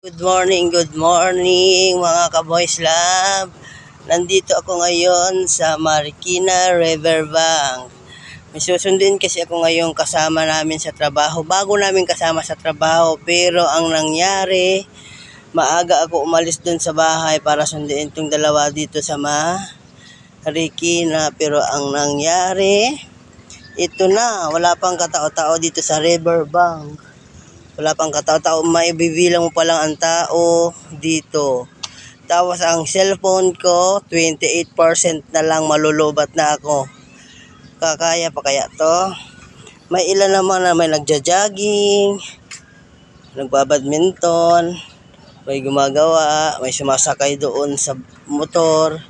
Good morning mga ka-Boys Love. Nandito ako ngayon sa Marikina Riverbank. May susundin kasi ako ngayon kasama namin sa trabaho. Bago namin kasama sa trabaho, pero ang nangyari, maaga ako umalis dun sa bahay para sundin itong dalawa dito sa Marikina. Pero ang nangyari, ito na, wala pang katao-tao dito sa Riverbank. Wala pang katao-tao, maibibilang mo pa lang ang tao dito. Tapos ang cellphone ko, 28% na lang, malulubat na ako. Kakaya pa kaya to? May ilan naman na may nagja-jogging, nagbabadminton, may gumagawa, may sumasakay doon sa motor.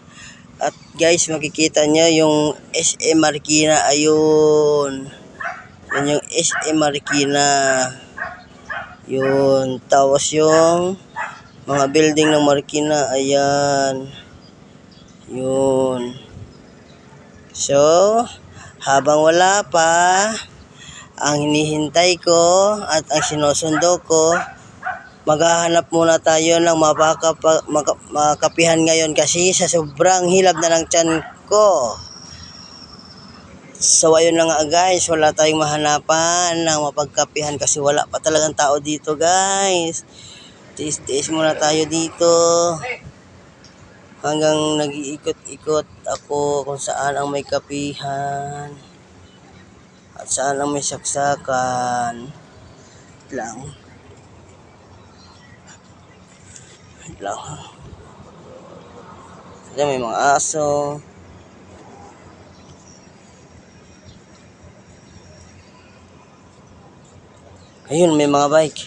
At guys, makikita nyo yung SM Marikina, ayun. Yan yung SM Marikina. Yun, tapos yung mga building ng Marikina, ayan. Yun. So, habang wala pa, ang hinihintay ko at ang sinusundo ko, maghahanap muna tayo ng makapihan ngayon kasi sa sobrang hilab na ng tiyan ko. So ayun na nga guys, wala tayong mahanapan ng mapagkapihan kasi wala pa talagang tao dito guys. Tiis-tiis muna tayo dito hanggang nag-iikot-ikot ako kung saan ang may kapihan at saan ang may saksakan. Lang. May mga aso. Ayun, may mga bike.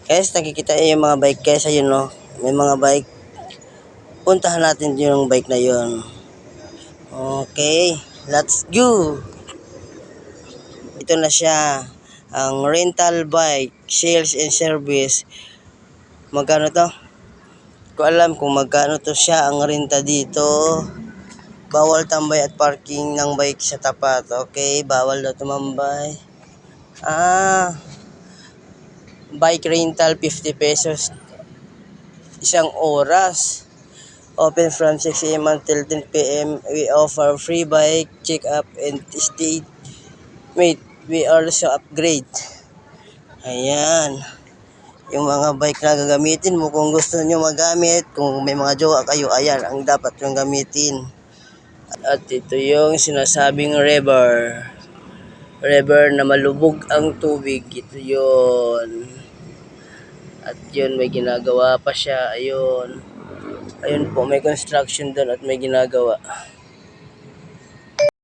Guys, nakikita yung mga bike guys. Ayun no, may mga bike. Puntahan natin yung bike na yun. Okay, let's go. Ito na siya. Ang rental bike, sales and service. Magkano to? Ko alam kung magkano to siya ang renta dito. Bawal tambay at parking ng bike sa tapat. Okay, bawal daw tumambay. Bike rental 50 pesos isang oras. Open from 6 AM until 10 PM. We offer free bike check-up and state. Wait, we also upgrade. Ayan. Yung mga bike na gagamitin mo kung gusto nyo magamit, kung may mga jowa kayo, ayan ang dapat yung gamitin. At ito yung sinasabing river na malubog ang tubig. Ito yun. At yun, may ginagawa pa siya. Ayun. Ayun po, may construction doon at may ginagawa.